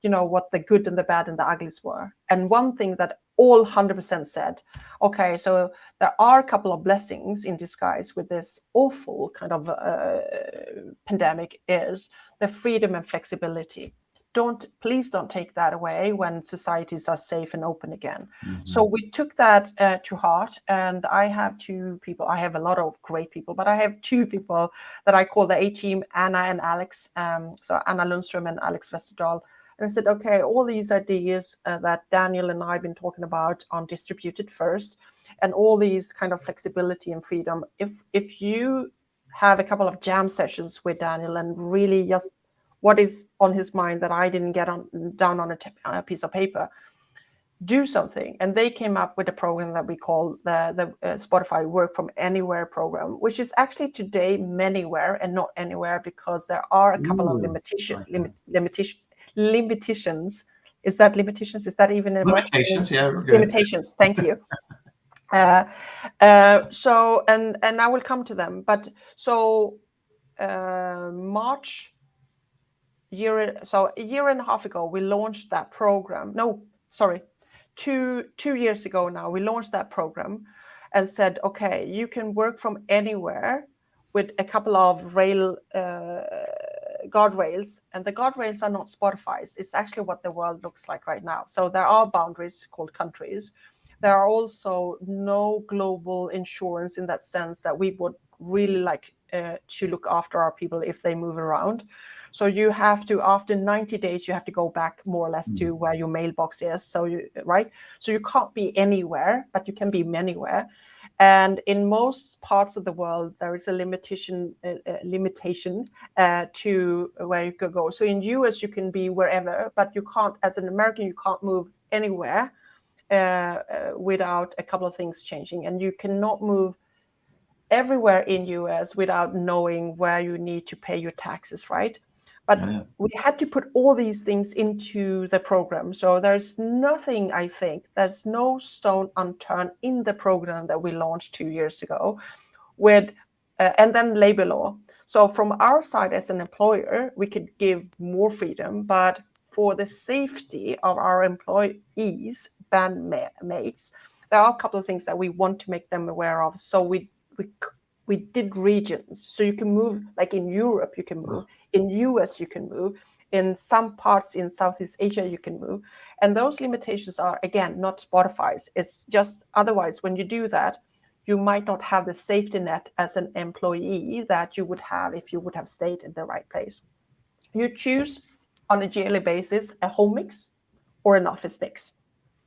what the good and the bad and the uglies were. And one thing that all 100% said, okay, so there are a couple of blessings in disguise with this awful kind of pandemic, is the freedom and flexibility. Please don't take that away when societies are safe and open again. Mm-hmm. So we took that to heart, and I have 2 people. I have a lot of great people, but I have 2 people that I call the A-team, Anna and Alex. So Anna Lundström and Alex Westerdahl. And I said, okay, all these ideas that Daniel and I have been talking about on distributed first, and all these kind of flexibility and freedom. If you have a couple of jam sessions with Daniel and really just what is on his mind that I didn't get down on a piece of paper, do something. And they came up with a program that we call the Spotify Work from Anywhere program, which is actually today manywhere and not anywhere, because there are a couple of limitations. Is that limitations? Is that even a limitations? Yeah, we're good. Limitations. Thank you. So and I will come to them. But so March. A year and a half ago, we launched that program. No, sorry, 2 years ago now, we launched that program and said, okay, you can work from anywhere with a couple of guardrails. And the guardrails are not Spotify's. It's actually what the world looks like right now. So there are boundaries called countries. There are also no global insurance in that sense that we would really like to look after our people if they move around. So you have to, after 90 days, you have to go back more or less to where your mailbox is. So you can't be anywhere, but you can be manywhere. And in most parts of the world, there is a limitation to where you could go. So in US, you can be wherever, but you can't, as an American, you can't move anywhere without a couple of things changing. And you cannot move everywhere in US without knowing where you need to pay your taxes, right? But we had to put all these things into the program. So there's nothing, I think, there's no stone unturned in the program that we launched 2 years ago with, and then labor law. So from our side as an employer, we could give more freedom, but for the safety of our employees, bandmates, there are a couple of things that we want to make them aware of. So we did regions. So you can move, like in Europe, you can move. In US, you can move. In some parts in Southeast Asia, you can move. And those limitations are, again, not Spotify's. It's just otherwise, when you do that, you might not have the safety net as an employee that you would have if you would have stayed in the right place. You choose on a yearly basis a home mix or an office mix,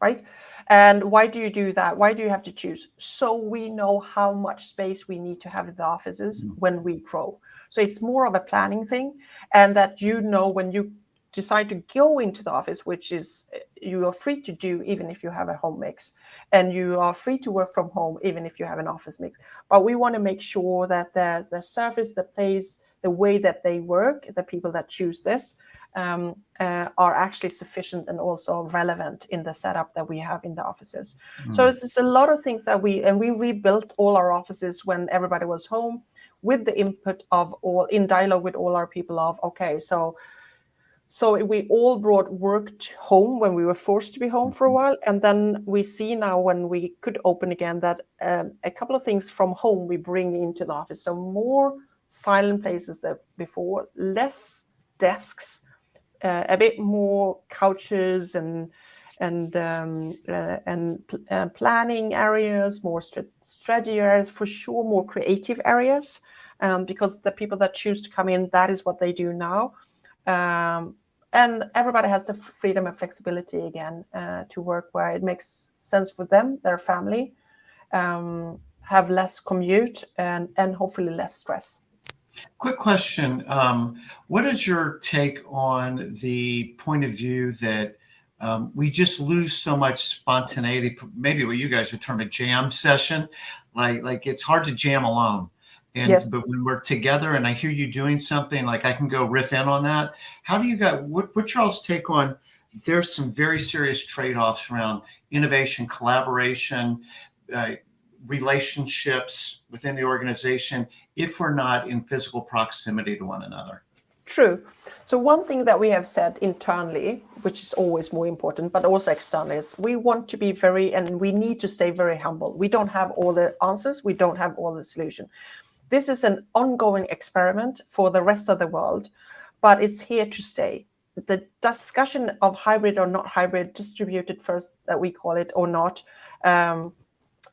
right? And why do you do that? Why do you have to choose? So we know how much space we need to have in the offices when we grow. So it's more of a planning thing, and that you know when you decide to go into the office, which is you are free to do even if you have a home mix, and you are free to work from home even if you have an office mix. But we want to make sure that the service, the place, the way that they work, the people that choose this are actually sufficient and also relevant in the setup that we have in the offices. So it's a lot of things that we rebuilt all our offices when everybody was home, with the input of all, in dialogue with all our people of, okay, so we all brought work home when we were forced to be home for a while. And then we see now when we could open again that a couple of things from home we bring into the office. So more silent places than before, less desks, a bit more couches and planning areas, more strategy areas, for sure, more creative areas, because the people that choose to come in, that is what they do now. And everybody has the freedom and flexibility again to work where it makes sense for them, their family, have less commute and hopefully less stress. Quick question. What is your take on the point of view that we just lose so much spontaneity, maybe what you guys would term a jam session, like it's hard to jam alone. And Yes. but when we're together and I hear you doing something, like I can go riff in on that. How do you guys, what's y'all's take on, there's some very serious trade-offs around innovation, collaboration, relationships within the organization if we're not in physical proximity to one another. True. So one thing that we have said internally, which is always more important, but also externally, is we want to be and we need to stay very humble. We don't have all the answers. We don't have all the solution. This is an ongoing experiment for the rest of the world, but it's here to stay. The discussion of hybrid or not hybrid, distributed first that we call it or not,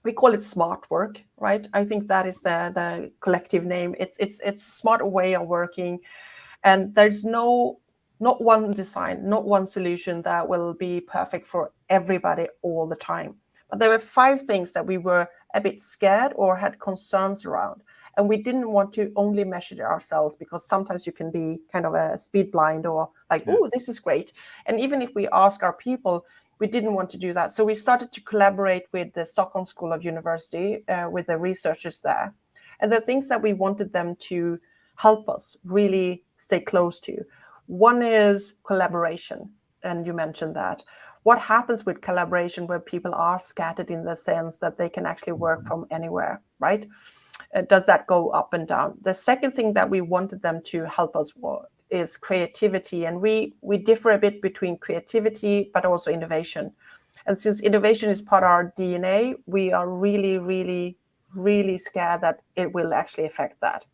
we call it smart work, right? I think that is the collective name. It's a smart way of working, and there's not one design, not one solution that will be perfect for everybody all the time. But there were 5 things that we were a bit scared or had concerns around. And we didn't want to only measure ourselves, because sometimes you can be kind of a speed blind or like, oh, this is great. And even if we ask our people, we didn't want to do that. So we started to collaborate with the Stockholm School of University, with the researchers there. And the things that we wanted them to help us really stay close to. One is collaboration. And you mentioned that. What happens with collaboration where people are scattered in the sense that they can actually work from anywhere, right? Does that go up and down? The second thing that we wanted them to help us with is creativity. And we differ a bit between creativity, but also innovation. And since innovation is part of our DNA, we are really, really, really scared that it will actually affect that.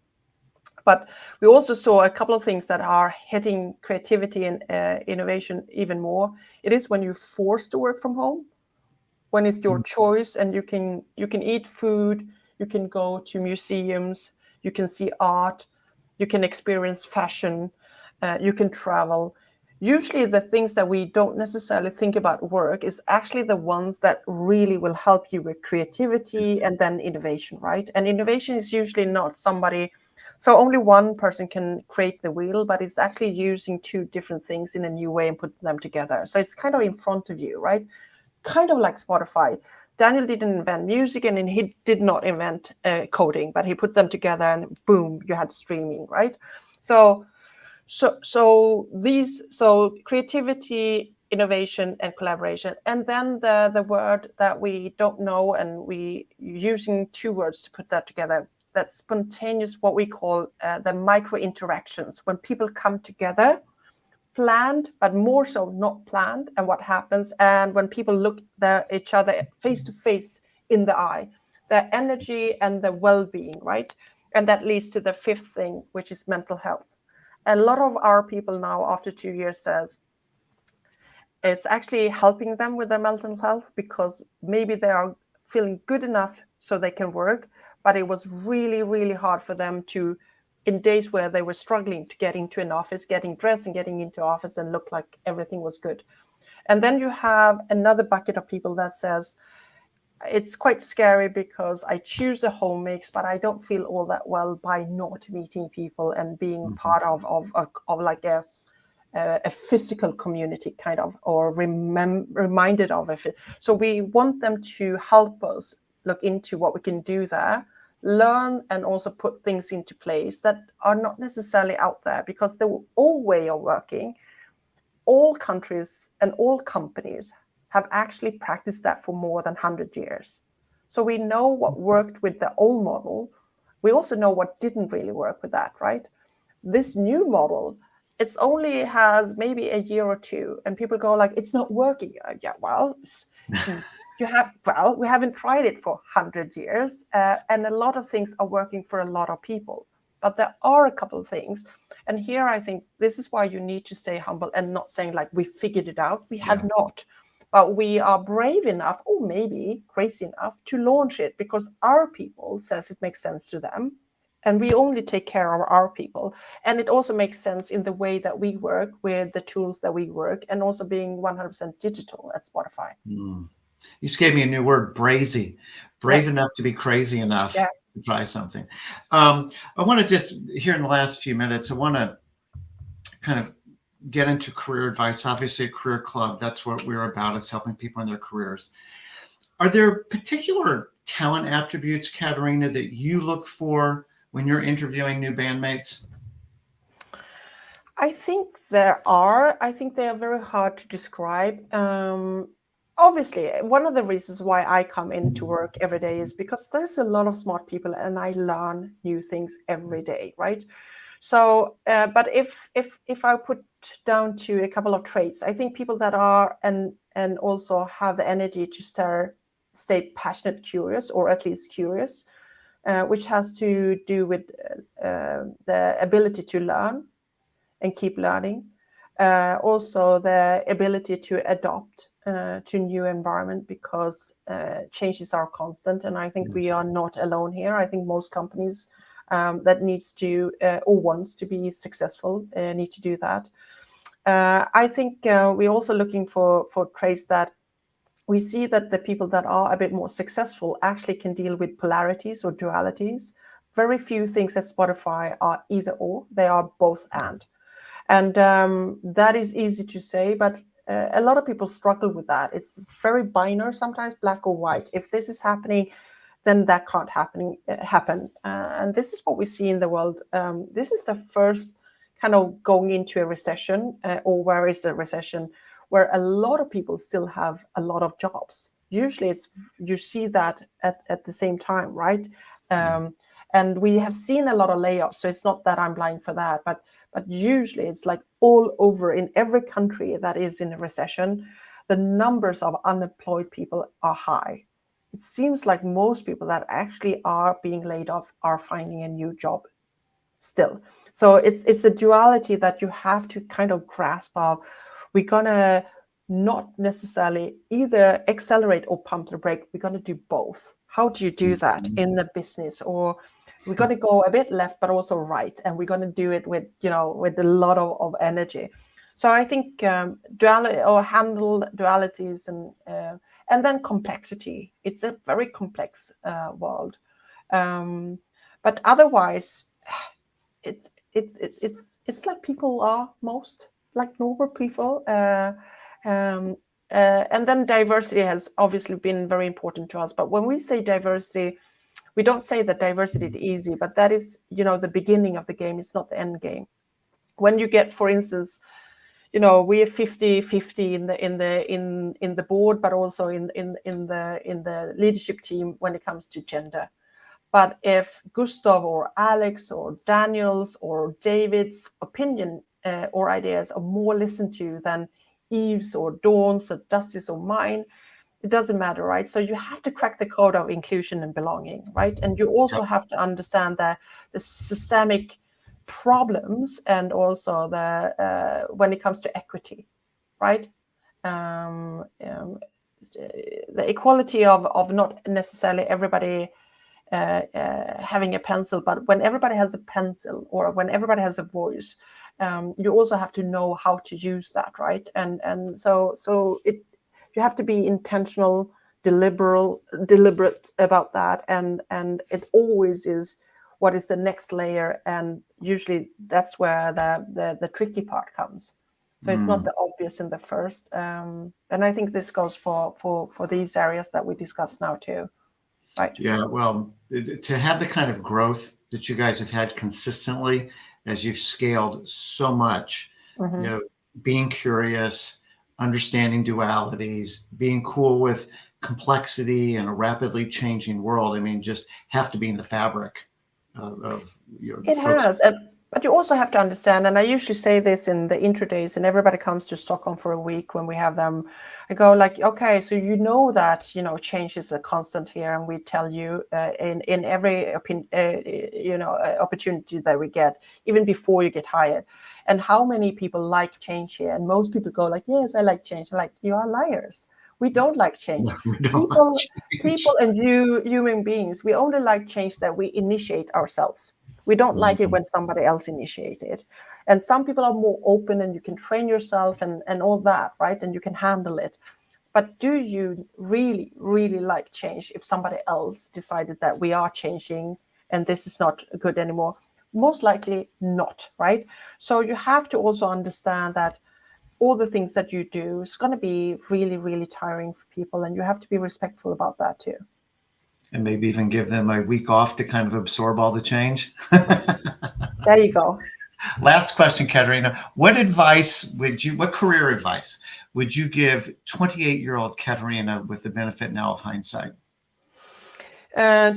But we also saw a couple of things that are hitting creativity and innovation even more. It is when you're forced to work from home, when it's your choice, and you can eat food, you can go to museums, you can see art, you can experience fashion, you can travel. Usually the things that we don't necessarily think about work is actually the ones that really will help you with creativity and then innovation, right? And innovation is usually not so only one person can create the wheel, but it's actually using 2 different things in a new way and put them together. So it's kind of in front of you, right? Kind of like Spotify. Daniel didn't invent music, and he did not invent coding, but he put them together and boom, you had streaming, right? So creativity, innovation, and collaboration. And then the word that we don't know, and we using 2 words to put that together, that's spontaneous, what we call the micro interactions, when people come together, planned, but more so not planned, and what happens, and when people look each other face to face in the eye, the energy and the well-being, right? And that leads to the 5th thing, which is mental health. a lot of our people now, after 2 years, says it's actually helping them with their mental health, because maybe they are feeling good enough so they can work, but it was really, really hard for them to, in days where they were struggling to get into an office, getting dressed and getting into office and look like everything was good. And then you have another bucket of people that says, it's quite scary because I choose a home mix, but I don't feel all that well by not meeting people and being part of like a physical community kind of, or reminded of it. So we want them to help us look into what we can do there, learn, and also put things into place that are not necessarily out there, because the old way of working, all countries and all companies have actually practiced that for more than 100 years. So we know what worked with the old model. We also know what didn't really work with that, right? This new model, it's only has maybe a year or two, and people go like, it's not working. Yeah, well, we haven't tried it for 100 years, and a lot of things are working for a lot of people. But there are a couple of things. And here I think this is why you need to stay humble and not saying like, we figured it out. We have not. But we are brave enough, or maybe crazy enough, to launch it because our people says it makes sense to them. And we only take care of our people. And it also makes sense in the way that we work with the tools that we work, and also being 100% digital at Spotify. You just gave me a new word, brazy. Brave enough to be crazy enough to try something. I want to just, here in the last few minutes, I want to kind of get into career advice. Obviously, a career club, that's what we're about. It's helping people in their careers. Are there particular talent attributes, Katarina, that you look for when you're interviewing new bandmates? I think there are. I think they are very hard to describe. Obviously, one of the reasons why I come into work every day is because there's a lot of smart people and I learn new things every day, right? So, but if I put down to a couple of traits, I think people that are and also have the energy to stay passionate, curious, or at least curious, which has to do with the ability to learn and keep learning. Also the ability to adapt to new environment, because changes are constant. And I think we are not alone here. I think most companies that needs to or wants to be successful need to do that. I think we're also looking for traits that we see that the people that are a bit more successful actually can deal with polarities or dualities. Very few things at Spotify are either or, they are both and. And that is easy to say, but a lot of people struggle with that. It's very binary, sometimes black or white. If this is happening, then that can't happen. And this is what we see in the world. This is the first kind of going into a recession, or where is a recession, where a lot of people still have a lot of jobs. Usually you see that at the same time, right? And we have seen a lot of layoffs. So it's not that I'm blind for that, but usually it's like all over in every country that is in a recession, the numbers of unemployed people are high. It seems like most people that actually are being laid off are finding a new job still. So it's a duality that you have to kind of grasp of. We're gonna not necessarily either accelerate or pump the brake. We're gonna do both. How do you do that in the business? Or we're going to go a bit left, but also right. And we're going to do it with a lot of energy. So I think duality, or handle dualities, and then complexity. It's a very complex world. But otherwise, it's like people are most like normal people. And then diversity has obviously been very important to us. But when we say diversity, we don't say that diversity is easy, but that is, the beginning of the game. It's not the end game. When you get, for instance, we are 50-50 in the board, but also in the leadership team when it comes to gender. But if Gustav or Alex or Daniel's or David's opinion or ideas are more listened to than Eve's or Dawn's or Dusty's or mine, it doesn't matter, right? So you have to crack the code of inclusion and belonging, right? And you also have to understand that the systemic problems, and also when it comes to equity, right? The equality of not necessarily everybody having a pencil, but when everybody has a pencil or when everybody has a voice, you also have to know how to use that, right? And so you have to be intentional, deliberate about that, and it always is what is the next layer, and usually that's where the tricky part comes. So it's not the obvious in the first, and I think this goes for these areas that we discuss now too, right? Yeah, well, to have the kind of growth that you guys have had consistently as you've scaled so much, being curious, understanding dualities, being cool with complexity in a rapidly changing world. I mean, just have to be in the fabric of It folks. has, but you also have to understand, and I usually say this in the intro days, and everybody comes to Stockholm for a week when we have them. I go like, okay, so that change is a constant here, and we tell you in every opportunity that we get, even before you get hired. And how many people like change here? And most people go like, yes, I like change. I'm like, you are liars. We don't like change. No, we don't like change. People and human beings, we only like change that we initiate ourselves. We don't like it when somebody else initiates it. And some people are more open, and you can train yourself and all that, right? And you can handle it. But do you really, really like change if somebody else decided that we are changing and this is not good anymore? Most likely not, right? So you have to also understand that all the things that you do is going to be really, really tiring for people, and you have to be respectful about that too. And maybe even give them a week off to kind of absorb all the change. There you go. Last question, Katarina. What career advice would you give 28-year-old Katarina with the benefit now of hindsight?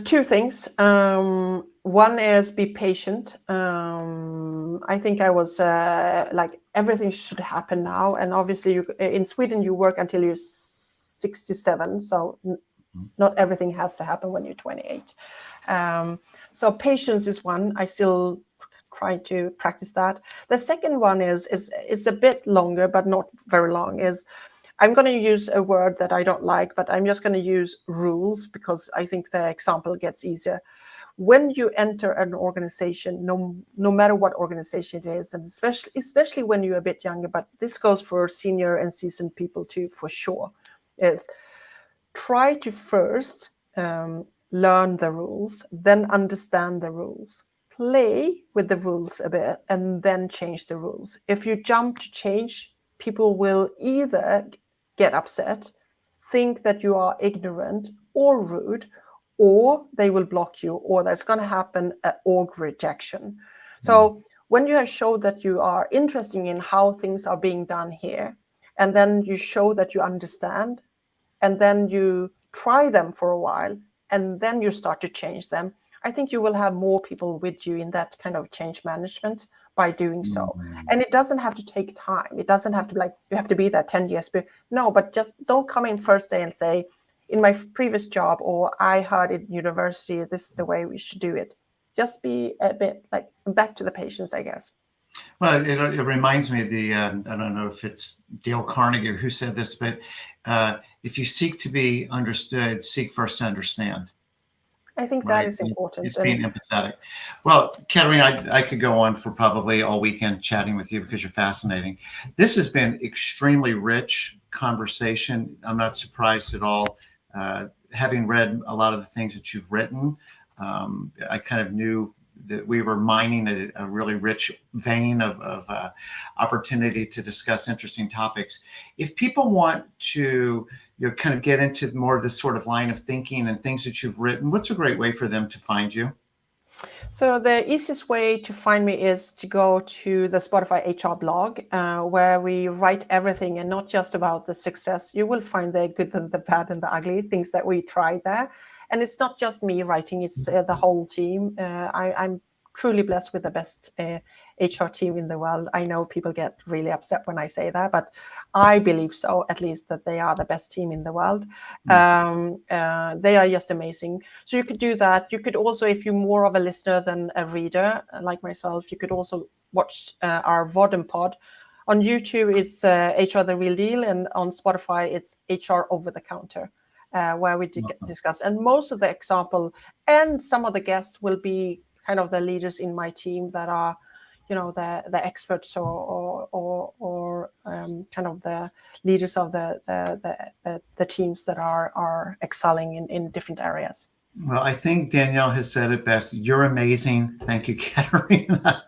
Two things. One is be patient. I think I was like everything should happen now, and obviously in Sweden you work until you're 67, so not everything has to happen when you're 28. So patience is one. I still try to practice that. The second one is a bit longer, but not very long. I'm going to use a word that I don't like, but I'm just going to use rules because I think the example gets easier. When you enter an organization, no matter what organization it is, and especially when you're a bit younger, but this goes for senior and seasoned people too, for sure, is try to first learn the rules, then understand the rules, play with the rules a bit, and then change the rules. If you jump to change, people will either get upset, think that you are ignorant or rude, or they will block you, or there's going to happen an org rejection. So when you have showed that you are interested in how things are being done here, and then you show that you understand, and then you try them for a while, and then you start to change them, I think you will have more people with you in that kind of change management by doing so. And it doesn't have to take time. It doesn't have to be like, you have to be there 10 years. No, but just don't come in first day and say, in my previous job, or I heard in university, this is the way we should do it. Just be a bit like back to the patients, I guess. Well, it reminds me of I don't know if it's Dale Carnegie who said this, but if you seek to be understood, seek first to understand. I think that is important. It's being empathetic. Well, Katarina, I could go on for probably all weekend chatting with you because you're fascinating. This has been extremely rich conversation. I'm not surprised at all. Having read a lot of the things that you've written, I kind of knew that we were mining a really rich vein of opportunity to discuss interesting topics. If people want to kind of get into more of this sort of line of thinking and things that you've written, what's a great way for them to find you? So the easiest way to find me is to go to the Spotify HR blog, where we write everything, and not just about the success. You will find the good and the bad and the ugly things that we try there. And it's not just me writing, it's the whole team. I'm truly blessed with the best HR team in the world. I know people get really upset when I say that, but I believe so, at least, that they are the best team in the world. They are just amazing. So you could do that. You could also, if you're more of a listener than a reader, like myself, you could also watch our VOD pod. On YouTube, it's HR The Real Deal, and on Spotify, it's HR Over the Counter, where we discuss. And most of the example and some of the guests will be kind of the leaders in my team that are, the experts or kind of the leaders of the teams that are excelling in different areas. Well, I think Danielle has said it best. You're amazing. Thank you, Katarina.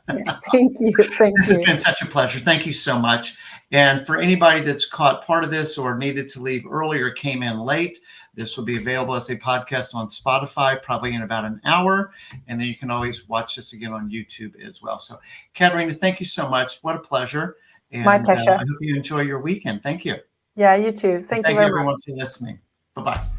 Thank you. This has been such a pleasure. Thank you so much. And for anybody that's caught part of this or needed to leave early or came in late, this will be available as a podcast on Spotify, probably in about an hour. And then you can always watch this again on YouTube as well. So, Katarina, thank you so much. What a pleasure. And, my pleasure. I hope you enjoy your weekend. Thank you. Yeah, you too. Thank you very much. Thank you, everyone, for listening. Bye-bye.